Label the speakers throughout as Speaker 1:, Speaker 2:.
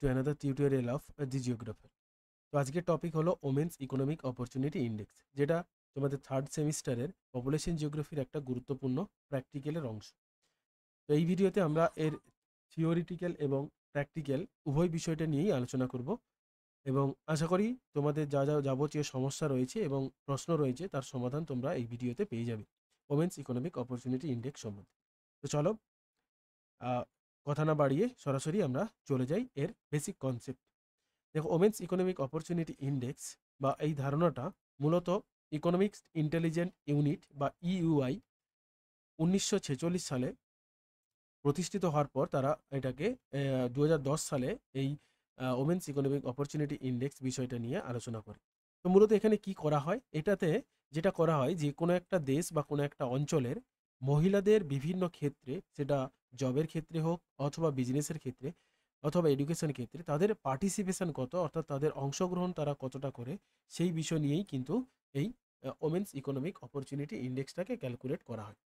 Speaker 1: to another tutorial of the geographer. তো আজকের topic হলো ওমেন্স ইকোনমিক অপরচুনিটি ইন্ডেক্স, যেটা তোমাদের থার্ড সেমিস্টারের পপুলেশন জিওগ্রাফির একটা গুরুত্বপূর্ণ প্র্যাকটিক্যালের অংশ। তো এই ভিডিওতে আমরা এর থিওরিটিক্যাল এবং প্র্যাকটিক্যাল উভয় বিষয়টা নিয়েই আলোচনা করব, এবং আশা করি তোমাদের যা যা যাবতীয় সমস্যা রয়েছে এবং প্রশ্ন রয়েছে তার সমাধান তোমরা এই ভিডিওতে পেয়ে যাবে ওমেন্স ইকোনমিক অপরচুনিটি ইন্ডেক্স সম্বন্ধে। তো চলো কথা না বাড়িয়ে সরাসরি আমরা চলে যাই এর বেসিক কনসেপ্ট। দেখো, ওমেন্স ইকোনমিক অপরচুনিটি ইন্ডেক্স বা এই ধারণাটা মূলত ইকোনমিক্স ইন্টেলিজেন্ট ইউনিট বা ইউআই 1946 সালে প্রতিষ্ঠিত হওয়ার পর তারা এটাকে 2010 সালে এই ওমেন্স ইকোনমিক অপরচুনিটি ইন্ডেক্স বিষয়টা নিয়ে আলোচনা করে। তো মূলত এখানে কি করা হয়, এটাতে যেটা করা হয় যে কোনো একটা দেশ বা কোনো একটা অঞ্চলের মহিলাদের বিভিন্ন ক্ষেত্রে, সেটা জবের ক্ষেত্রে হোক অথবা বিজনেসের ক্ষেত্রে অথবা এডুকেশন ক্ষেত্রে, তাদের পার্টিসিপেশন কত, অর্থাৎ তাদের অংশগ্রহণ তারা কতটা করে, সেই বিষয় নিয়েই কিন্তু এই ওমেন্স ইকোনমিক অপরচুনিটি ইন্ডেক্সটাকে ক্যালকুলেট করা হয়।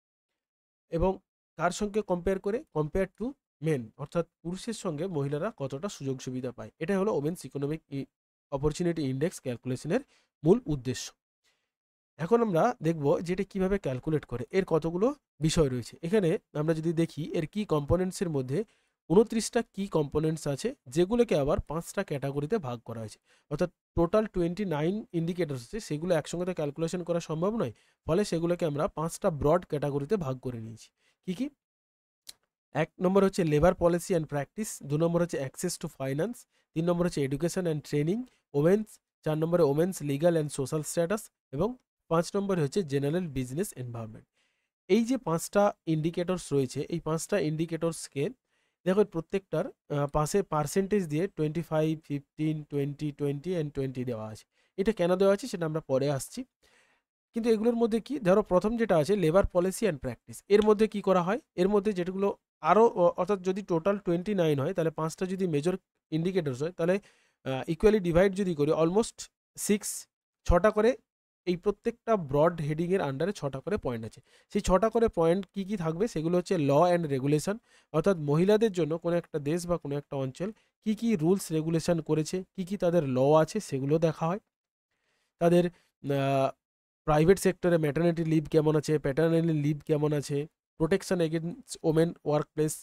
Speaker 1: এবং কার সঙ্গে কম্পেয়ার টু মেন, অর্থাৎ পুরুষের সঙ্গে মহিলারা কতটা সুযোগ সুবিধা পায়, এটাই হলো ওমেন্স ইকোনমিক অপরচুনিটি ইন্ডেক্স ক্যালকুলেশনের মূল উদ্দেশ্য। এখন আমরা দেখব যে এটা কীভাবে ক্যালকুলেট করে, এর কতগুলো বিষয় রয়েছে। এখানে আমরা যদি দেখি এর কি কম্পোনেন্টসের মধ্যে 29টা কি কম্পোনেন্টস আছে, যেগুলোকে আবার 5টা ক্যাটাগরিতে ভাগ করা হয়েছে। অর্থাৎ টোটাল 29 ইন্ডিকেটরস আছে, সেগুলো একসঙ্গে তো ক্যালকুলেশন করা সম্ভব নয়, ফলে সেগুলোকে আমরা 5টা ব্রড ক্যাটাগরিতে ভাগ করে নিয়েছি। কি কি? 1 নম্বর হচ্ছে লেবার পলিসি অ্যান্ড প্র্যাকটিস, 2 নম্বর হচ্ছে অ্যাক্সেস টু ফাইন্যান্স, 3 নম্বর হচ্ছে এডুকেশন অ্যান্ড ট্রেনিং, ওমেন্স, 4 নম্বরে women's legal and social status, এবং 5 নম্বরে হচ্ছে জেনারেল বিজনেস এনভায়রনমেন্ট। এই যে 5টা ইন্ডিকেটরস রয়েছে, এই 5টা ইন্ডিকেটরসকে দেখো প্রত্যেকটার পাশে পার্সেন্টেজ দিয়ে 25, 15, 20, 20 অ্যান্ড 20 দেওয়া আছে। এটা কেন দেওয়া আছে সেটা আমরা পরে আসছি। কিন্তু এগুলোর মধ্যে কি, ধরো প্রথম যেটা আছে লেবার পলিসি অ্যান্ড প্র্যাকটিস, এর মধ্যে কি করা হয়, এর মধ্যে যেগুলো আরও অর্থাৎ যদি টোটাল 29 হয়, তাহলে 5টা যদি মেজর ইন্ডিকেটরস হয়, তাহলে ইকুয়ালি ডিভাইড যদি করি, অলমোস্ট 6টা করে এই প্রত্যেকটা ব্রড হেডিংয়ের আন্ডারে 6টা করে পয়েন্ট আছে। সেই 6টা করে পয়েন্ট কি কি থাকবে, সেগুলো হচ্ছে ল অ্যান্ড রেগুলেশন, অর্থাৎ মহিলাদের জন্য কোনো একটা দেশ বা কোনো একটা অঞ্চল কি কি রুলস রেগুলেশন করেছে, কি কি তাদের ল আছে, সেগুলো দেখা হয়। তাদের প্রাইভেট সেক্টরে ম্যাটারনিটি লিভ কেমন আছে, প্যাটার্নিটি লিভ কেমন আছে, protection against women work place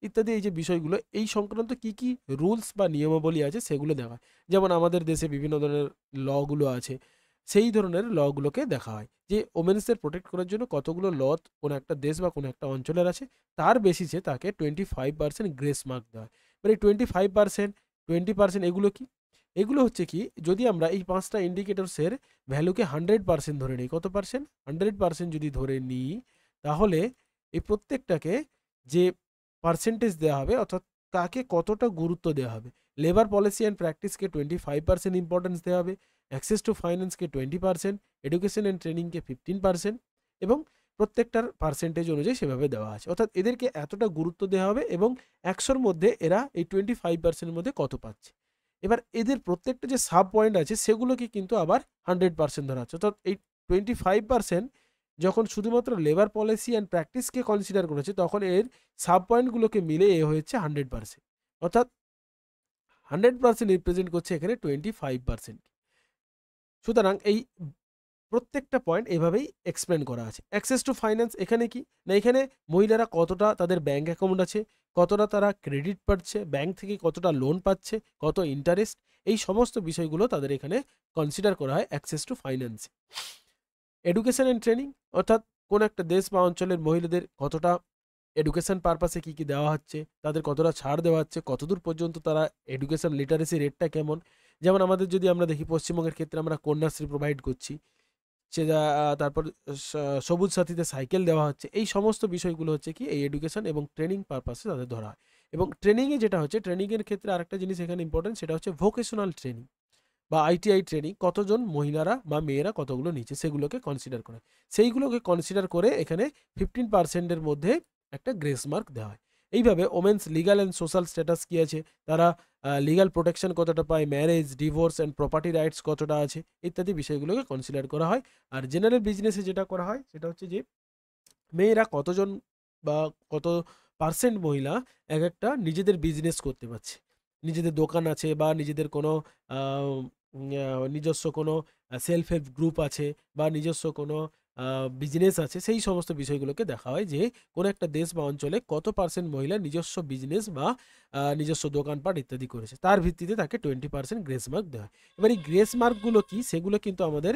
Speaker 1: ইত্যাদি, এই যে বিষয়গুলো এই সংক্রান্ত কি কি রুলস বা নিয়মাবলী আছে সেগুলো দেখা হয়। যেমন আমাদের দেশে বিভিন্ন ধরনের লগুলো আছে, সেই ধরনের লগুলোকে দেখা হয় যে ওমেন্সদের প্রোটেক্ট করার জন্য কতগুলো ল কোনো একটা দেশ বা কোনো একটা অঞ্চলের আছে, তার বেসিসে তাকে 25% গ্রেস মার্ক দেওয়া হয়। মানে 25%, 20% এগুলো কি, এগুলো হচ্ছে কি, যদি আমরা এই 5টা ইন্ডিকেটরসের ভ্যালুকে 100% ধরে নিই, কত পার্সেন্ট, 100% যদি ধরে নিই, তাহলে এই প্রত্যেকটাকে যে পার্সেন্টেজ দেওয়া হবে, অর্থাৎ কাকে কতটা গুরুত্ব দেওয়া হবে। লেবার পলিসি অ্যান্ড প্র্যাকটিসকে 25% ইম্পর্টেন্স দেওয়া হবে, অ্যাক্সেস টু ফাইন্যান্সকে 20%, এডুকেশন অ্যান্ড ট্রেনিংকে 15%, এবং প্রত্যেকটার পার্সেন্টেজ অনুযায়ী সেভাবে দেওয়া আছে। অর্থাৎ এদেরকে এতটা গুরুত্ব দেওয়া হবে এবং 100-র মধ্যে এরা এই 25%-এর মধ্যে কত পাচ্ছে। এবার এদের প্রত্যেকটা যে সাব পয়েন্ট আছে সেগুলোকে কিন্তু আবার 100% ধরা হচ্ছে। অর্থাৎ এই 25% যখন শুধুমাত্র লেবার পলিসি অ্যান্ড প্র্যাকটিসকে কনসিডার করেছে, তখন এর সাব পয়েন্টগুলোকে মিলে এ হয়েছে 100%। অর্থাৎ 100% রিপ্রেজেন্ট করছে এখানে 25%। সুতরাং এই প্রত্যেকটা পয়েন্ট এভাবেই এক্সপ্লেন করা আছে। অ্যাক্সেস টু ফাইন্যান্স এখানে কি না, এখানে মহিলারা কতটা তাদের ব্যাঙ্ক অ্যাকাউন্ট আছে, কতটা তারা ক্রেডিট পাচ্ছে, ব্যাঙ্ক থেকে কতটা লোন পাচ্ছে, কত ইন্টারেস্ট, এই সমস্ত বিষয়গুলো তাদের এখানে কনসিডার করা হয় access to finance. Education and training, অর্থাৎ কোন একটা দেশ বা অঞ্চলের মহিলাদের কতটা এডুকেশন পারপাসে কী কী দেওয়া হচ্ছে, তাদের কতটা ছাড় দেওয়া হচ্ছে, কতদূর পর্যন্ত তারা এডুকেশন লিটারেসি রেটটা কেমন। যেমন আমাদের যদি আমরা দেখি পশ্চিমবঙ্গের ক্ষেত্রে আমরা কন্যাশ্রী প্রোভাইড করছি, সেটা তারপর সবুজ সাথীতে সাইকেল দেওয়া হচ্ছে, এই সমস্ত বিষয়গুলো হচ্ছে কি এই এডুকেশন এবং ট্রেনিং পারপাসে তাদের ধরা হয়। এবং ট্রেনিংয়ে যেটা হচ্ছে, ট্রেনিংয়ের ক্ষেত্রে আরেকটা জিনিস এখানে ইম্পর্টেন্ট, সেটা হচ্ছে ভোকেশনাল ট্রেনিং বা আইটিআই ট্রেনিং, কতজন মহিলারা বা মেয়েরা কতগুলো নিচ্ছে সেগুলোকে কনসিডার করে, সেইগুলোকে কনসিডার করে এখানে 15%-এর মধ্যে একটা গ্রেস মার্ক দেওয়া হয়। এইভাবে women's legal and social status কী আছে, তারা লিগাল প্রোটেকশন কতটা পায়, marriage, divorce and property rights কতটা আছে, ইত্যাদি বিষয়গুলোকে কনসিডার করা হয়। আর জেনারেল বিজনেসে যেটা করা হয় সেটা হচ্ছে যে মেয়েরা কতজন বা কত পার্সেন্ট মহিলা এক একটা নিজেদের বিজনেস করতে পারছে। নিজেদের দোকান আছে বা নিজেদের কোনো নিজস্ব কোনো সেলফ হেল্প গ্রুপ আছে বা নিজস্ব কোনো বিজনেস আছে, সেই সমস্ত বিষয়গুলোকে দেখা হয় যে কোনো একটা দেশ বা অঞ্চলে কত পার্সেন্ট মহিলা নিজস্ব বিজনেস বা নিজস্ব দোকানপাট ইত্যাদি করেছে, তার ভিত্তিতে তাকে 20% গ্রেস মার্ক দেওয়া হয়। এবার এই গ্রেস মার্কগুলো কি, সেগুলো কিন্তু আমাদের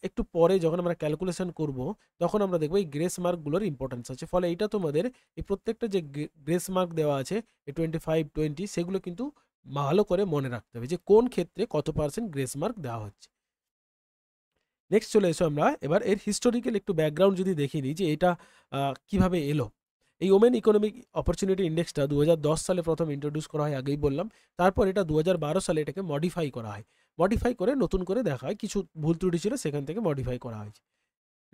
Speaker 1: একটু পরে যখন আমরা ক্যালকুলেশন করব তখন আমরা দেখবো এই গ্রেস মার্কগুলোর ইম্পর্টেন্স আছে। ফলে এইটা তোমাদের এই প্রত্যেকটা যে গ্রেস মার্ক দেওয়া আছে এই 25, 20, সেগুলো কিন্তু ভালো করে মনে রাখতে হবে যে কোন ক্ষেত্রে কত পার্সেন্ট গ্রেস মার্ক দেওয়া হচ্ছে। নেক্সট চলে এসো আমরা এবার এর হিস্টোরিক্যাল একটু ব্যাকগ্রাউন্ড যদি দেখে নিই যে এটা কিভাবে এলো। এই ওমেন ইকোনমিক অপরচুনিটি ইন্ডেক্সটা 2010 সালে প্রথম ইন্ট্রোডিউস করা হয়, আগেই বললাম। তারপর এটা 2012 সালে এটাকে মডিফাই করা হয়, মডিফাই করে নতুন করে দেখা হয়, কিছু ভুল ত্রুটি ছিল সেখান থেকে মডিফাই করা হয়েছে।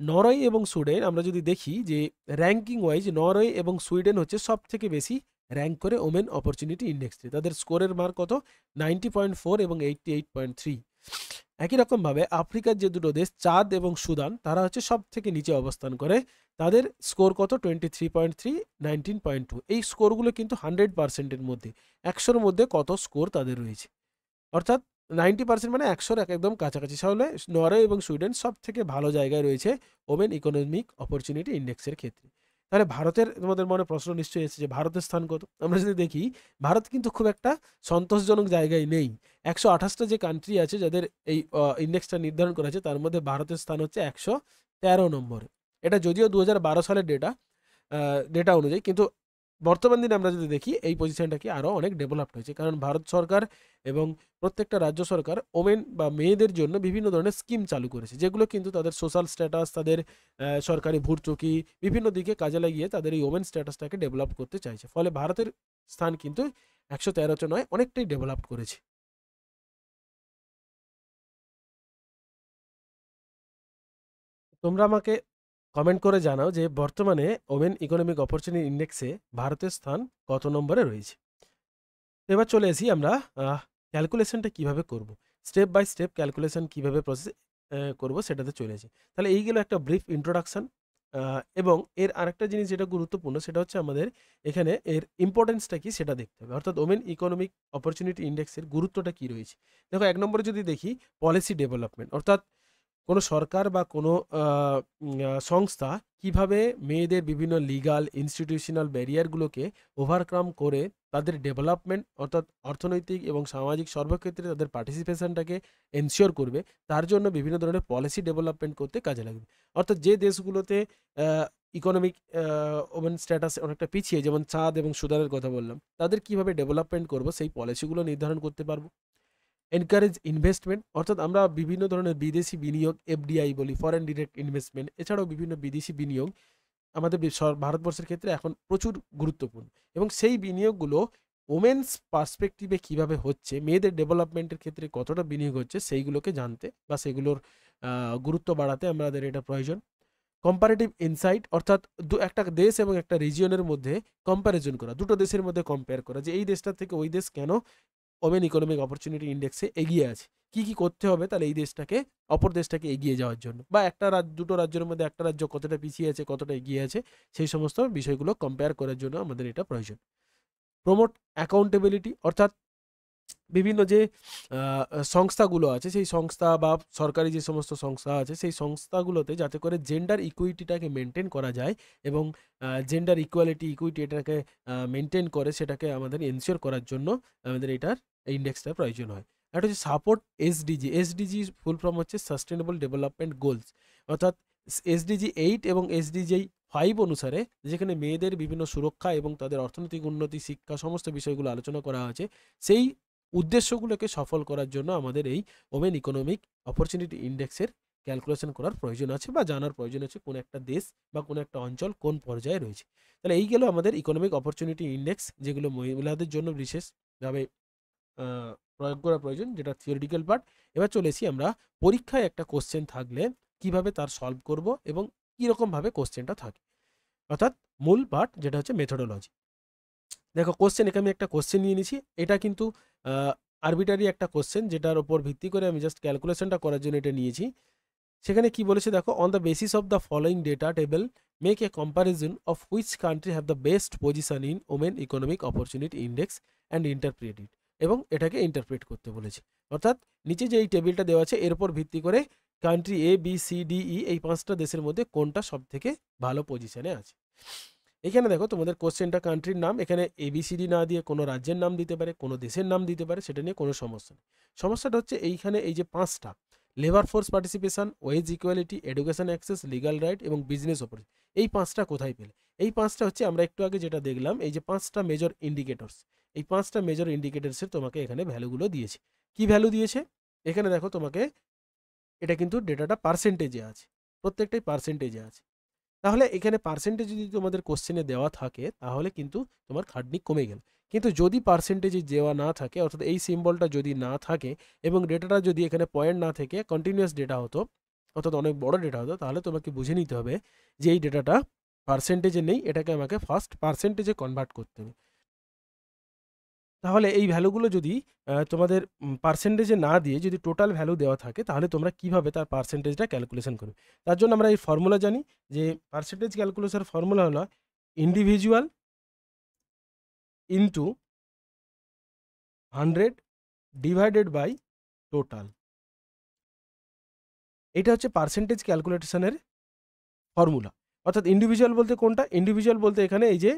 Speaker 1: নরওয়ে এবং সুইডেন আমরা যদি দেখি যে র্যাঙ্কিং ওয়াইজ নরওয়ে এবং সুইডেন হচ্ছে সব থেকে বেশি র্যাঙ্ক করে ওমেন অপরচুনিটি ইন্ডেক্সে। তাদের স্কোরের মার্ক কত 90.4 এবং 88.3। একই রকমভাবে আফ্রিকার যে দুটো দেশ চাঁদ এবং সুদান, তারা হচ্ছে সব থেকে নিচে অবস্থান করে। তাদের স্কোর কত 23.3, 19.2। এই স্কোরগুলো কিন্তু 100%-এর মধ্যে, 100-র মধ্যে কত স্কোর তাদের রয়েছে, অর্থাৎ 90% মানে 100-র একদম কাছাকাছি। তাহলে নরওয়ে এবং সুইডেন সব থেকে ভালো জায়গায় রয়েছে ওমেন ইকোনমিক অপরচুনিটি ইন্ডেক্সের ক্ষেত্রে। তাহলে ভারতের, তোমাদের মনে প্রশ্ন নিশ্চয়ই এসেছে যে ভারতের স্থান কত। আমরা যদি দেখি ভারত কিন্তু খুব একটা সন্তোষজনক জায়গায় নেই। 128টা যে কান্ট্রি আছে যাদের এই ইন্ডেক্সটা নির্ধারণ করা আছে, তার মধ্যে ভারতের স্থান হচ্ছে 113 নম্বরে। এটা যদিও 2012 সালের ডেটা অনুযায়ী, কিন্তু বর্তমান দিনে আমরা যদি দেখি এই পজিশনটা কি আরও অনেক ডেভেলপড হয়েছে, কারণ ভারত সরকার এবং প্রত্যেকটা রাজ্য সরকার ওমেন বা মেয়েদের জন্য বিভিন্ন ধরনের স্কিম চালু করেছে, যেগুলো কিন্তু তাদের সোশ্যাল স্ট্যাটাস, তাদের সরকারি ভর্তুকি বিভিন্ন দিকে কাজে লাগিয়ে তাদের এই ওমেন স্ট্যাটাসটাকে ডেভেলপ করতে চাইছে। ফলে ভারতের স্থান কিন্তু 113 নয়, অনেকটাই ডেভেলপ করেছে। তোমরা আমাকে কমেন্ট করে জানাও যে বর্তমানে ওমেন ইকোনমিক অপরচুনিটি ইন্ডেক্সে ভারতের স্থান কত নম্বরে রয়েছে। এবার চলে আসি আমরা ক্যালকুলেশনটা কিভাবে করব, স্টেপ বাই স্টেপ ক্যালকুলেশন কিভাবে প্রসেস করব সেটাতে চলে আসি। তাহলে এই গেল একটা ব্রিফ ইন্ট্রোডাকশন। এবং এর আরেকটা জিনিস যেটা গুরুত্বপূর্ণ সেটা হচ্ছে আমাদের এখানে এর ইম্পর্টেন্সটা কি সেটা দেখতে হবে, অর্থাৎ ওমেন ইকোনমিক অপরচুনিটি ইন্ডেক্সের গুরুত্বটা কি রয়েছে। দেখো, এক নম্বরে যদি দেখি পলিসি ডেভেলপমেন্ট, অর্থাৎ কোনো সরকার বা কোনো সংস্থা কিভাবে মেয়েদের বিভিন্ন লিগাল ইনস্টিটিউশনাল ব্যারিয়ারগুলোকে ওভারকাম করে তাদের ডেভেলপমেন্ট, অর্থাৎ অর্থনৈতিক এবং সামাজিক সর্বক্ষেত্রে তাদের পার্টিসিপেশনটাকে এনশিওর করবে, তার জন্য বিভিন্ন ধরনের পলিসি ডেভেলপমেন্ট করতে কাজে লাগবে। অর্থাৎ যে দেশগুলোতে ইকোনমিক ওমেন স্ট্যাটাস অনেকটা পিছিয়ে, যেমন চাঁদ এবং সুদানের কথা বললাম, তাদের কিভাবে ডেভেলপমেন্ট করব সেই পলিসিগুলো নির্ধারণ করতে পারবো। এনকারেজ ইনভেস্টমেন্ট, অর্থাৎ আমরা বিভিন্ন ধরনের বিদেশি বিনিয়োগ, এফডিআই বলি, ফরেন ডিরেক্ট ইনভেস্টমেন্ট, এছাড়াও বিভিন্ন বিদেশি বিনিয়োগ আমাদের ভারতবর্ষের ক্ষেত্রে এখন প্রচুর গুরুত্বপূর্ণ, এবং সেই বিনিয়োগগুলো ওমেন্স পার্সপেক্টিভে কিভাবে হচ্ছে, মেয়েদের ডেভেলপমেন্টের ক্ষেত্রে কতটা বিনিয়োগ হচ্ছে, সেইগুলোকে জানতে বা সেগুলোর গুরুত্ব বাড়াতে আমাদের এটা প্রয়োজন। কম্পারেটিভ ইনসাইট, অর্থাৎ একটা দেশ এবং একটা রিজিয়নের মধ্যে কম্প্যারিজন করা, দুটো দেশের মধ্যে কম্পেয়ার করা যে এই দেশটার থেকে ওই দেশ কেন ওমেন ইকোনমিক অপরচুনিটি ইন্ডেক্সে এগিয়ে আছে, কি কি করতে হবে তাহলে এই দেশটাকে, অপর দেশটাকে এগিয়ে যাওয়ার জন্য, বা একটা দুটো রাজ্যের মধ্যে একটা রাজ্য কতটা পিছিয়ে আছে কতটা এগিয়ে আছে, সেই সমস্ত বিষয়গুলো কম্পেয়ার করার জন্য আমাদের এটা প্রয়োজন। প্রমোট অ্যাকাউন্টেবিলিটি, অর্থাৎ বিভিন্ন যে সংস্থাগুলো আছে সেই সংস্থা বা সরকারি যে সমস্ত সংস্থা আছে সেই সংস্থাগুলোতে যাতে করে জেন্ডার ইকুইটিটাকে মেনটেন করা যায়, এবং জেন্ডার ইকুইটি এটাকে মেনটেন করে, সেটাকে আমাদের এনশিওর করার জন্য আমাদের এটার ইন্ডেক্সটা প্রয়োজন হয়। একটা হচ্ছে support SDG. SDG full form হচ্ছে সাস্টেনেবল ডেভেলপমেন্ট গোলস, অর্থাৎ এসডিজি 8 এবং এসডিজি 5 অনুসারে, যেখানে মেয়েদের বিভিন্ন সুরক্ষা এবং তাদের অর্থনৈতিক উন্নতি, শিক্ষা, সমস্ত বিষয়গুলো আলোচনা করা আছে, সেই উদ্দেশ্যগুলোকে সফল করার জন্য আমাদের এই ওমেন ইকোনমিক অপরচুনিটি ইন্ডেক্সের ক্যালকুলেশন করার প্রয়োজন আছে বা জানার প্রয়োজন আছে কোন একটা দেশ বা কোন একটা অঞ্চল কোন পর্যায়ে রয়েছে। তাহলে এই গেল আমাদের ইকোনমিক অপরচুনিটি ইন্ডেক্স, যেগুলো মহিলাদের জন্য বিশেষভাবে প্রয়োগ করা প্রয়োজন, যেটা থিওরিটিক্যাল পার্ট। এবার চলেছি আমরা পরীক্ষায় একটা কোশ্চেন থাকলে কিভাবে তার সলভ করব এবং কীরকমভাবে কোশ্চেনটা থাকে, অর্থাৎ মূল পার্ট যেটা হচ্ছে মেথোডোলজি। দেখো, কোশ্চেন এখানে আমি একটা কোশ্চেন নিয়ে নিয়েছি, এটা কিন্তু আরবিটারি একটা কোশ্চেন, যেটার উপর ভিত্তি করে আমি জাস্ট ক্যালকুলেশনটা করার জন্য এটা নিয়েছি। সেখানে কি বলেছে দেখো, on the basis of the following data table make a comparison of which country have the best position in women economic opportunity index and interpret it. এবং এটাকে ইন্টারপ্রেট করতে বলেছে। অর্থাৎ নিচে যে এই টেবিলটা দেওয়া আছে এর উপর ভিত্তি করে country A B C D E এই 5টা দেশের মধ্যে কোনটা সব থেকে ভালো পজিশনে আছে। এখানে দেখো তোমাদের কোশ্চেনটা কান্ট্রির নাম, এখানে এবিসিডি না দিয়ে কোনো রাজ্যের নাম দিতে পারে, কোনো দেশের নাম দিতে পারে, সেটা নিয়ে কোনো সমস্যা নেই। সমস্যাটা হচ্ছে এইখানে এই যে 5টা, labour force participation, wage equality, education access, legal right এবং বিজনেস অপরচুনিটি, এই 5টা কোথায় পেলে? এই 5টা হচ্ছে আমরা একটু আগে যেটা দেখলাম, এই যে 5টা মেজর ইন্ডিকেটরস, এই 5টা মেজর ইন্ডিকেটরসের তোমাকে এখানে ভ্যালুগুলো দিয়েছে। কি ভ্যালু দিয়েছে? এখানে দেখো তোমাকে এটা কিন্তু ডেটাটা পার্সেন্টেজে আছে, প্রত্যেকটাই পার্সেন্টেজে আছে। তাহলে এখানে পার্সেন্টেজ যদি তোমাদের কোশ্চেনে দেওয়া থাকে তাহলে কিন্তু তোমার খাটনি কমে গেল। কিন্তু যদি পার্সেন্টেজে দেওয়া না থাকে, অর্থাৎ এই সিম্বলটা যদি না থাকে এবং ডেটাটা যদি এখানে পয়েন্ট না থেকে কন্টিনিউয়াস ডেটা হতো, অর্থাৎ অনেক বড় ডেটা হতো, তাহলে তোমাকে বুঝে নিতে হবে যে এই ডেটাটা পার্সেন্টেজে নেই, এটাকে আমাকে ফার্স্ট পার্সেন্টেজে কনভার্ট করতে হবে। তাহলে এই ভ্যালুগুলো যদি তোমাদের পার্সেন্টেজে না দিয়ে যদি টোটাল ভ্যালু দেওয়া থাকে, তাহলে তোমরা কিভাবে তার পার্সেন্টেজটা ক্যালকুলেশন করবে? তার জন্য আমরা এই ফর্মুলা জানি যে পার্সেন্টেজ ক্যালকুলেশনের ফর্মুলা হলো individual into 100 divided by total. এটা হচ্ছে পার্সেন্টেজ ক্যালকুলেশনের ফর্মুলা। অর্থাৎ ইন্ডিভিজুয়াল বলতে কোনটা? ইন্ডিভিজুয়াল বলতে এখানে এই যে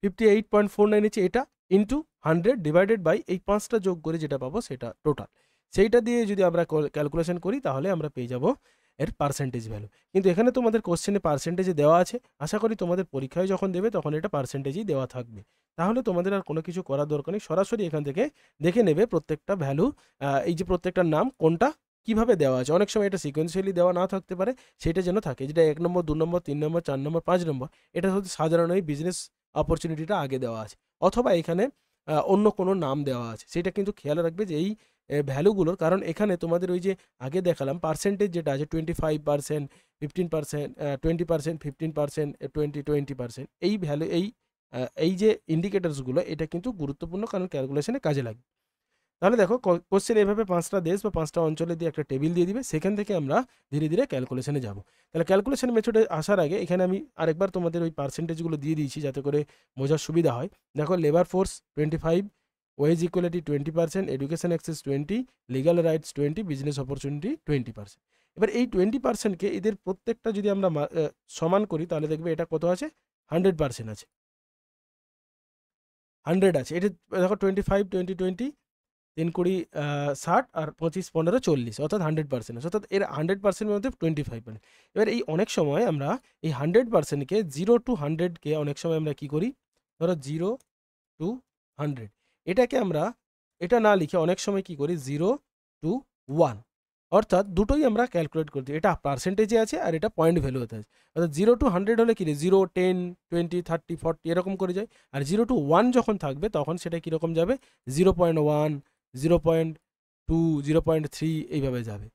Speaker 1: 58.49 হচ্ছে এটা, ইন্টু 100 ডিভাইডেড বাই এই 5টা যোগ করে যেটা পাবো সেটা টোটাল। সেইটা দিয়ে যদি আমরা ক্যালকুলেশন করি তাহলে আমরা পেয়ে যাব এর পার্সেন্টেজ ভ্যালু। কিন্তু এখানে তোমাদের কোশ্চেনে পার্সেন্টেজে দেওয়া আছে, আশা করি তোমাদের পরীক্ষায় যখন দেবে তখন এটা পার্সেন্টেজই দেওয়া থাকবে। তাহলে তোমাদের আর কোনো কিছু করার দরকার নেই, সরাসরি এখান থেকে দেখে নেবে প্রত্যেকটা ভ্যালু, এই যে প্রত্যেকটার নাম কোনটা কিভাবে দেওয়া আছে। অনেক সময় এটা সিকোয়েন্সিয়ালি দেওয়া না থাকতে পারে, সেটা যেন থাকে, যেটা 1 নম্বর 2 নম্বর 3 নম্বর 4 নম্বর 5 নম্বর, এটা হচ্ছে সাধারণ এই বিজনেস অপরচুনিটিটা আগে দেওয়া আছে, অথবা এখানে অন্য কোনো নাম দেওয়া আছে। সেটা কিন্তু খেয়াল রাখবে যে এই ভ্যালুগুলোর, কারণ এখানে তোমাদের ওই যে আগে দেখালাম পার্সেন্টেজ যেটা আছে 25%, 15%, 20%, 15%, 20%, এই ভ্যালু এই যে ইন্ডিকেটার্সগুলো, এটা কিন্তু গুরুত্বপূর্ণ, কারণ ক্যালকুলেশনে কাজে লাগে। তাহলে দেখো কোশ্চেন এভাবে 5টা দেশ বা 5টা অঞ্চলে দিয়ে একটা টেবিল দিয়ে দিবে, সেখান থেকে আমরা ধীরে ধীরে ক্যালকুলেশনে যাব। তাহলে ক্যালকুলেশন মেথডে আসার আগে এখানে আমি আরেকবার তোমাদের ওই পার্সেন্টেজগুলো দিয়ে দিয়েছি যাতে করে বোঝার সুবিধা হয়। দেখো labour force 25, wage equality 20%, education access 20, legal rights 20, business opportunity 20%। এবার এই 20%কে এদের প্রত্যেকটা যদি আমরা সমান করি তাহলে দেখবে এটা কত আছে? 100% আছে, 100 আছে। এটা দেখো 25, 20, 20, 3 20 60 আর 25 15 40, অর্থাৎ 100% আছে। অর্থাৎ এর 100%-এর মধ্যে 25%। এবার এই অনেক সময় আমরা এই 100%কে 0 to 100-কে অনেক সময় আমরা কি করি? ধরো 0 to 100, এটাকে আমরা এটা না লিখে অনেক সময় কি করি? 0 to 1, অর্থাৎ দুটোই আমরা ক্যালকুলেট করতে, এটা পার্সেন্টেজে আছে আর এটা পয়েন্ট ভ্যালুতে আছে। অর্থাৎ 0 to 100 হলে কি 0, 10, 20, 30, 40 এরকম করে যায়। আর 0 to 1 যখন থাকবে তখন সেটা কীরকম যাবে? 0.1, 0.2, 0.3 এইভাবে যাবে।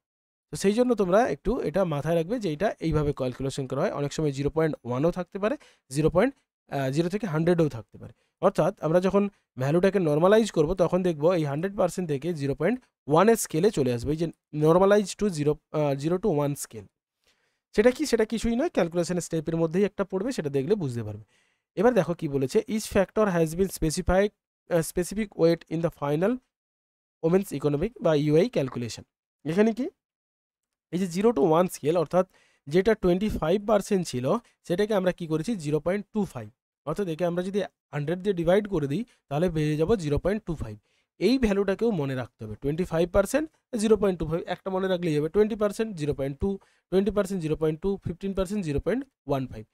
Speaker 1: তো সেই জন্য তোমরা একটু এটা মাথায় রাখবে যে এটা এইভাবে ক্যালকুলেশন করা হয়। অনেক সময় 0.1ও থাকতে পারে, 0 থেকে 100ও থাকতে পারে। অর্থাৎ আমরা যখন ভ্যালুটাকে নর্মালাইজ করব তখন দেখব এই 100% থেকে 0.1-এর স্কেলে চলে আসবে, এই যে নর্মালাইজ টু 0 to 1 স্কেল। সেটা কি? সেটা কিছুই নয়, ক্যালকুলেশনের স্টেপের মধ্যেই একটা পড়বে, সেটা দেখলে বুঝতে পারবে। এবার দেখো কি বলেছে, each factor has been specific weight in the final women's economic বা ইউআই ক্যালকুলেশন। এখানে কি এই যে 0 to 1 স্কেল, অর্থাৎ যেটা 25% ছিল সেটাকে আমরা কি করেছি? 0.25, অর্থাৎ একে আমরা যদি 100 দিয়ে ডিভাইড করে দিই তাহলে বেরিয়ে যাব 0.25। এই ভ্যালুটাকেও মনে রাখতে হবে, 25% 0.25, একটা মনে রাখলেই হবে। 20% 0.2, 20% 0.2, 15% 0.15।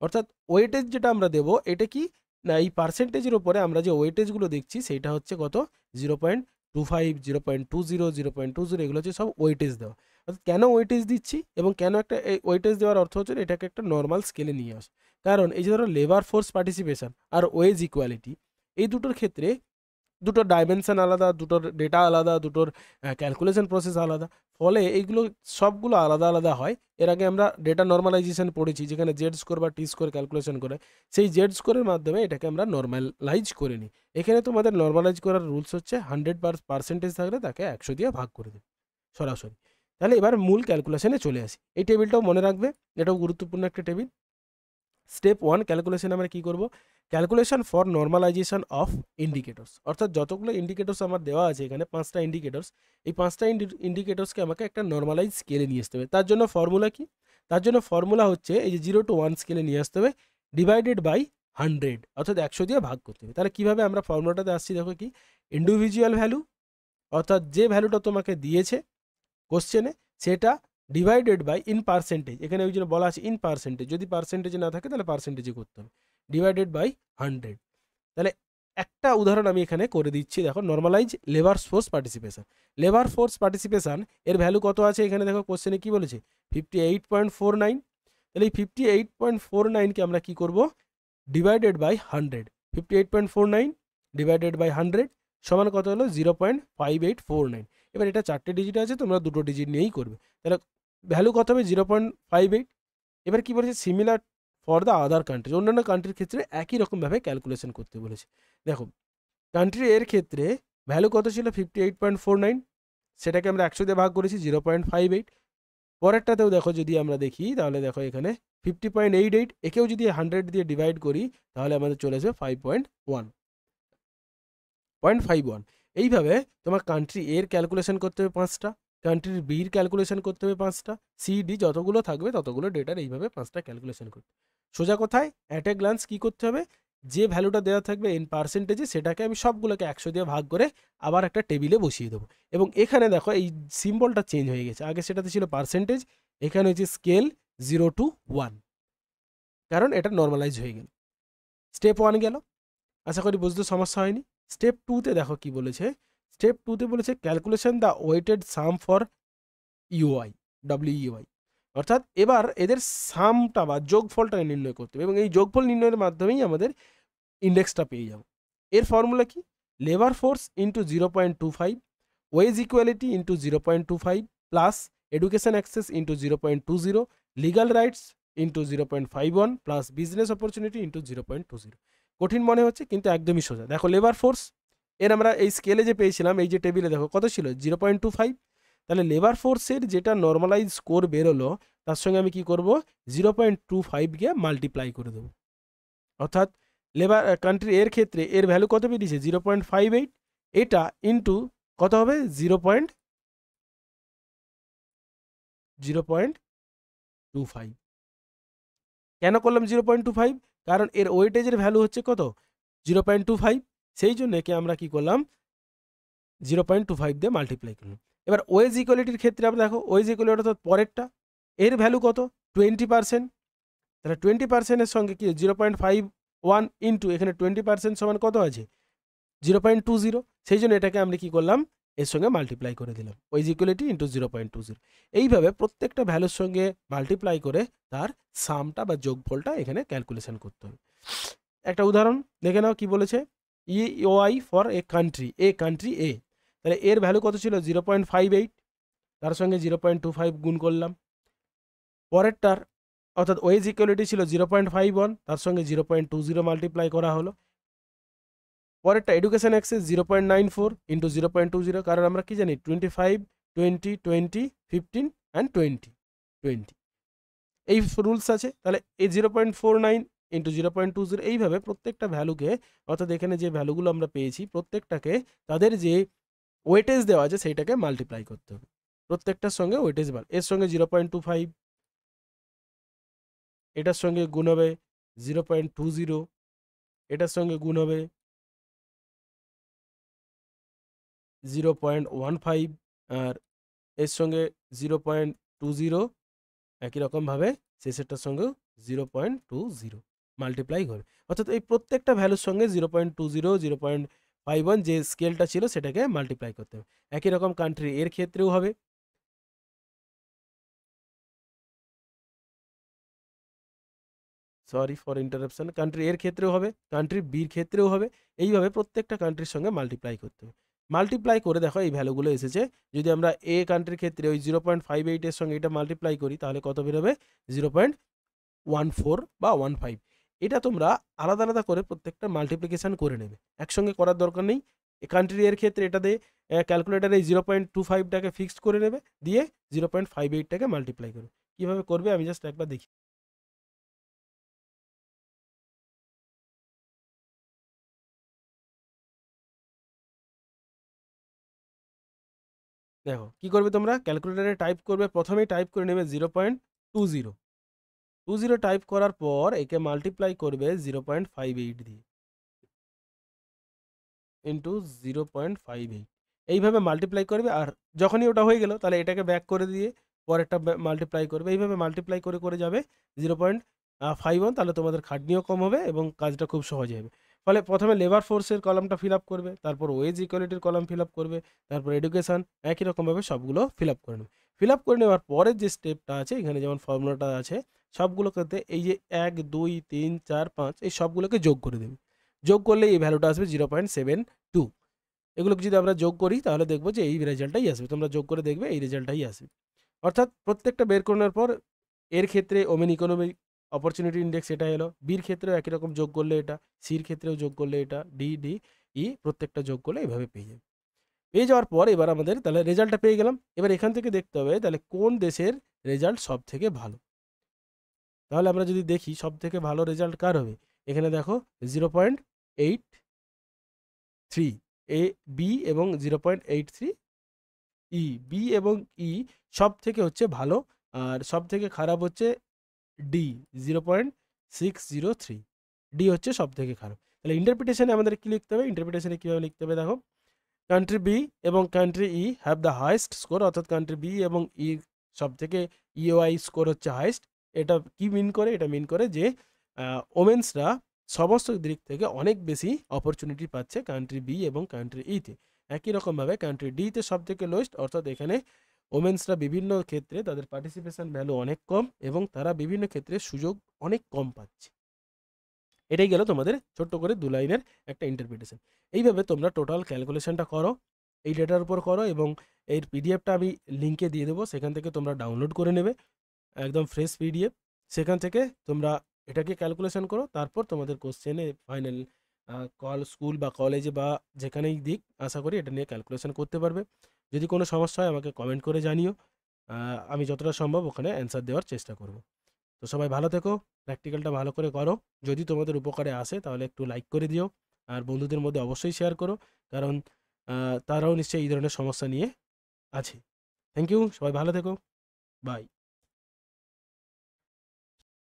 Speaker 1: অর্থাৎ ওয়েটেজ যেটা আমরা দেবো এটা কি না, এই পার্সেন্টেজের উপরে আমরা যে ওয়েটেজগুলো দেখছি সেইটা হচ্ছে কত? 0.25, 0.20, 0.20, এগুলো হচ্ছে সব ওয়েটেজ দেওয়া। অর্থাৎ কেন ওয়েটেজ দিচ্ছি এবং কেন একটা এই ওয়েটেজ দেওয়ার অর্থ হচ্ছে এটাকে একটা নর্মাল স্কেলে নিয়ে আসে। কারণ এই যে ধরো লেবার ফোর্স পার্টিসিপেশন আর ওয়েজ ইকুয়ালিটি, এই দুটোর ক্ষেত্রে দুটোর ডাইমেনশন আলাদা, দুটোর ডেটা আলাদা, দুটোর ক্যালকুলেশন প্রসেস আলাদা, ফলে এইগুলো সবগুলো আলাদা আলাদা হয়। এর আগে আমরা ডেটা নর্মালাইজেশন পড়েছি, যেখানে জেড স্কোর বা টি স্কোর ক্যালকুলেশন করে, সেই জেড স্কোরের মাধ্যমে এটাকে আমরা নর্মালাইজ করে নিই। এখানে তোমাদের নর্মালাইজ করার রুলস হচ্ছে 100% থাকলে তাকে 100 দিয়ে ভাগ করে দেবে সরাসরি। তাহলে এবার মূল ক্যালকুলেশনে চলে আসি। এই টেবিলটাও মনে রাখবে, এটাও গুরুত্বপূর্ণ একটা টেবিল। স্টেপ 1 ক্যালকুলেশন আমরা কি করব, calculation for normalisation of indicators, অর্থাৎ যতগুলো ইন্ডিকেটরস আমার দেওয়া আছে এখানে 5টা ইন্ডিকেটরস, এই 5টা ইন্ডিকেটরসকে আমাকে একটা নর্মালাইজ স্কেলে নিয়ে আসতে হবে। তার জন্য ফর্মুলা কি, তার জন্য ফর্মুলা হচ্ছে এই যে 0 to 1 স্কেলে নিয়ে আসতে হবে, ডিভাইডেড বাই 100, অর্থাৎ 100 দিয়ে ভাগ করতে হবে। তাহলে কীভাবে আমরা ফর্মুলাটাতে আসছি দেখো কি, ইন্ডিভিজুয়াল ভ্যালু অর্থাৎ যে ভ্যালুটা তোমাকে দিয়েছে কোশ্চেনে সেটা ডিভাইডেড বাই ইন পার্সেন্টেজ, এখানে ওই জন্য বলা আছে ইন পার্সেন্টেজ, যদি পার্সেন্টেজে না থাকে তাহলে পার্সেন্টেজে করতে হবে, ডিভাইডেড বাই 100। তাহলে একটা উদাহরণ আমি এখানে করে দিচ্ছি, দেখো normalise labour force participation, labour force participation এর ভ্যালু কত আছে এখানে দেখো কোশ্চেনে কি বলেছে 58.49, তাহলে এই 58.49কে আমরা কি করব, ডিভাইডেড বাই 100, 58.49 ডিভাইডেড বাই 100 সমান কত হলো 0.5849। এবার এটা 4টে ডিজিট আছে, তোমরা 2টো ডিজিট নিয়েই করবে, তাহলে ভ্যালু কত হবে 0.58। এবার কি বলেছে, similar for the other country, অন্যান্য কান্ট্রির ক্ষেত্রে একই রকমভাবে ক্যালকুলেশন করতে বলেছে। দেখো কান্ট্রি এর ক্ষেত্রে ভ্যালু কত ছিল 58.49, সেটাকে আমরা 100 দিয়ে ভাগ করেছি 0.58। পরেরটাতেও দেখো যদি আমরা দেখি তাহলে দেখো এখানে 50.88, একেও যদি 100 দিয়ে ডিভাইড করি তাহলে আমাদের চলে আসবে 5.1। এইভাবে তোমার কান্ট্রি এর ক্যালকুলেশন করতে হবে 5টা, কান্ট্রির বির ক্যালকুলেশন করতে হবে 5টা, সি ডি যতগুলো থাকবে ততগুলো ডেটার এইভাবে 5টা ক্যালকুলেশন করতে। সোজা কথায় অ্যাট এ গ্লান্স কী করতে হবে, যে ভ্যালুটা দেওয়া থাকবে ইন পার্সেন্টেজে সেটাকে আমি সবগুলোকে 100 দিয়ে ভাগ করে আবার একটা টেবিলে বসিয়ে দেবো। এবং এখানে দেখো এই সিম্বলটা চেঞ্জ হয়ে গেছে, আগে সেটাতে ছিল পার্সেন্টেজ, এখানে হচ্ছে স্কেল 0 to 1, কারণ এটা নর্মালাইজ হয়ে গেল। স্টেপ 1 গেল, আশা করি বুঝতে সমস্যা হয়নি। স্টেপ 2তে দেখো কি বলেছে, স্টেপ 2তে বলেছে calculation the weighted sum for UI WUI, অর্থাৎ এবার এদের সামটা বা যোগফলটা নির্ণয় করতে হবে এবং এই যোগফল নির্ণয়ের মাধ্যমেই আমাদের ইন্ডেক্সটা পেয়ে যাব। এর ফর্মুলা কি, labour force into 0.25, wage equality into 0.25 plus education access into 0.20, legal rights into 0.51 plus business opportunity into 0.20। কঠিন মনে হচ্ছে কিন্তু একদমই সোজা। দেখো লেবার ফোর্স এর আমরা এই স্কেলে যে পেয়েছিলাম এই যে টেবিলে দেখো কত ছিল 0.25, তাহলে লেবার ফোর্সের যেটা নর্মালাইজ স্কোর বেরোলো তার সঙ্গে আমি কি করব 0.25 গিয়ে মাল্টিপ্লাই করে দেবো, অর্থাৎ লেবার কান্ট্রি এর ক্ষেত্রে এর ভ্যালু কত বেরিয়েছে 0.58, এটা ইন্টু কত হবে 0.25। কেন করলাম 0.25, কারণ এর ওয়েটেজের ভ্যালু হচ্ছে কত 0.25, সেই জন্য একে আমরা কি করলাম 0.25 দিয়ে মাল্টিপ্লাই করলাম। এবার ওয়েজ ইকুয়ালিটির ক্ষেত্রে আমরা দেখো ওয়েজ ইকুয়ালিটি অর্থাৎ পরেরটা এর ভ্যালু কত 20%, তাহলে 20%-এর সঙ্গে কি 0.51 ইন্টু এখানে 20% সমান কত আছে 0.20, সেই জন্য এটাকে আমরা কি করলাম এর সঙ্গে মাল্টিপ্লাই করে দিলাম, ওয়েজ ইকুয়ালিটি ইন্টু 0.20। এইভাবে প্রত্যেকটা ভ্যালুর সঙ্গে মাল্টিপ্লাই করে তার সামটা বা যোগফলটা এখানে ক্যালকুলেশন করতে হবে। একটা উদাহরণ দেখে নাও কি বলেছে, ইওআই ফর এ কান্ট্রি এ, তাহলে এর ভ্যালু কত ছিল 0.58, তার সঙ্গে 0.25 গুণ করলাম। পরেরটার অর্থাৎ ওয়েজ ইকুয়ালিটি ছিল 0.51, তার সঙ্গে 0.20 মাল্টিপ্লাই করা হলো। পরেরটা এডুকেশন অ্যাক্সেস 0.94 ইন্টু 0.20, কারণ আমরা কি জানি 25, 20, 20, 15 অ্যান্ড 20 এই রুলস আছে। তাহলে এই 0.49 ইন্টু 0.20, এইভাবে প্রত্যেকটা ভ্যালুকে অর্থাৎ এখানে যে ভ্যালুগুলো আমরা পেয়েছি প্রত্যেকটাকে তাদের যে ওয়েটেজ দেওয়া আছে সেইটাকে মাল্টিপ্লাই করতে হবে, প্রত্যেকটার সঙ্গে ওয়েটেজ এর সঙ্গে 0.25, এটার সঙ্গে গুণ হবে 0.20, এটার সঙ্গে গুণ হবে 0.15, আর এর সঙ্গে 0.20, একই রকমভাবে শেষেরটার সঙ্গেও 0.20 মাল্টিপ্লাই করে, অর্থাৎ এই প্রত্যেকটা ভ্যালুর সঙ্গে 0.20, 0.51 যে স্কেলটা ছিল সেটাকে মাল্টিপ্লাই করতে হবে। একই রকম কান্ট্রি এর ক্ষেত্রেও হবে, সরি ফর ইন্টারাপশন, কান্ট্রি এর ক্ষেত্রেও হবে, কান্ট্রি বির ক্ষেত্রেও হবে। এইভাবে প্রত্যেকটা কান্ট্রির সঙ্গে মাল্টিপ্লাই করতে হবে। মাল্টিপ্লাই করে দেখো এই ভ্যালুগুলো এসেছে, যদি আমরা এ কান্ট্রির ক্ষেত্রে ওই 0.58-এর সঙ্গে এটা মাল্টিপ্লাই করি তাহলে কত বেরোবে 0.14 বা 15। এটা তোমরা আলাদা আলাদা করে প্রত্যেকটা মাল্টিপ্লিকেশান করে নেবে, একসঙ্গে করার দরকার নেই। কান্ট্রি এর ক্ষেত্রে এটাতে ক্যালকুলেটারে এই 0.25টাকে ফিক্সড করে নেবে, দিয়ে 0.58টাকে মাল্টিপ্লাই করবে। কীভাবে করবে আমি জাস্ট একবার দেখি। দেখো কি করবে, তোমরা ক্যালকুলেটারে টাইপ করবে, প্রথমেই টাইপ করে নেবে 0.20, 20 টাইপ করার পর একে মাল্টিপ্লাই করবে 0.58 দিয়ে ইন্টু 0.58, এইভাবে মাল্টিপ্লাই করবে। আর যখনই ওটা হয়ে গেল তাহলে এটাকে ব্যাক করে দিয়ে পরেরটা মাল্টিপ্লাই করবে, এইভাবে মাল্টিপ্লাই করে করে যাবে 0.51, তাহলে তোমাদের খাটনিও কম হবে এবং কাজটা খুব সহজ হবে। ফলে প্রথমে লেবার ফোর্সের কলামটা ফিল আপ করবে, তারপর ওয়েজ ইকুয়ালিটির কলাম ফিল আপ করবে, তারপর এডুকেশান, একই রকমভাবে সবগুলো ফিল আপ করে নেবে। ফিল আপ করে নেওয়ার পরের যে স্টেপটা আছে, এখানে যেমন ফর্মুলাটা আছে সবগুলোকে এই যে 1 2 3 4 5 এই সবগুলোকে যোগ করে দেবে। যোগ করলে এই ভ্যালুটা আসবে 0.72। এগুলোকে যদি আমরা যোগ করি তাহলে দেখবো যে এই রেজাল্টটাই আসবে, তোমরা যোগ করে দেখবে এই রেজাল্টটাই আসবে। অর্থাৎ প্রত্যেকটা বের করার পর এর ক্ষেত্রে ওমেন ইকোনমিক অপরচুনিটি ইন্ডেক্স এটা এলো, বির ক্ষেত্রেও একই রকম যোগ করলে এটা, সির ক্ষেত্রেও যোগ করলে এটা, ডি ডি ই প্রত্যেকটা যোগ করলে এভাবে পেয়ে যাবে। পেয়ে যাওয়ার পর এবার আমাদের তাহলে রেজাল্টটা পেয়ে গেলাম। এবার এখান থেকে দেখতে হবে তাহলে কোন দেশের রেজাল্ট সব থেকে ভালো। তাহলে আমরা যদি দেখি সব থেকে ভালো রেজাল্ট কার হবে, এখানে দেখো 0.83 এ বি এবং 0.83 ই, বি এবং ই সব থেকে হচ্ছে ভালো, আর সব থেকে খারাপ হচ্ছে ডি 0.603, ডি হচ্ছে সব থেকে খারাপ। তাহলে ইন্টারপ্রিটেশনে আমাদের কি লিখতে হবে, ইন্টারপ্রিটেশনে কীভাবে লিখতে হবে দেখো, কান্ট্রি বি এবং country E have the highest score, অর্থাৎ কান্ট্রি বি এবং ই সব থেকে ইওআই স্কোর হচ্ছে হাইস্ট। এটা কি মিন করে, এটা মিন করে যে ওমেন্সরা সমস্ত দিক থেকে অনেক বেশি অপরচুনিটি পাচ্ছে কান্ট্রি বি এবং কান্ট্রি ইতে। একই রকমভাবে কান্ট্রি ডিতে সব থেকে লোয়েস্ট, অর্থাৎ এখানে ওমেন্সরা বিভিন্ন ক্ষেত্রে তাদের পার্টিসিপেশন ভ্যালু অনেক কম এবং তারা বিভিন্ন ক্ষেত্রে সুযোগ অনেক কম পাচ্ছে। এটাই গেল তোমাদের ছোট্ট করে 2 লাইনের একটা ইন্টারপ্রিটেশন। এইভাবে তোমরা টোটাল ক্যালকুলেশনটা করো, এই ডেটার উপর করো, এবং এর পিডিএফটা আমি লিঙ্কে দিয়ে দেবো, সেখান থেকে তোমরা ডাউনলোড করে নেবে, একদম ফ্রেশ পিডিএফ। সেখান থেকে তোমরা এটাকে ক্যালকুলেশন করো, তারপর তোমাদের কোশ্চেনে ফাইনাল স্কুল বা কলেজে বা যেখানেই দিক আশা করি এটা নিয়ে ক্যালকুলেশন করতে পারবে। যদি কোনো সমস্যা হয় আমাকে কমেন্ট করে জানিও, আমি যতটা সম্ভব ওখানে অ্যান্সার দেওয়ার চেষ্টা করব। তো সবাই ভালো থেকো, প্র্যাকটিক্যালটা ভালো করে করো, যদি তোমাদের উপকারে আসে তাহলে একটু লাইক করে দিও, আর বন্ধুদের মধ্যে অবশ্যই শেয়ার করো, কারণ তারাও নিশ্চয়ই এই ধরনের সমস্যা নিয়ে আছে। থ্যাংক ইউ, সবাই ভালো থেকো, বাই।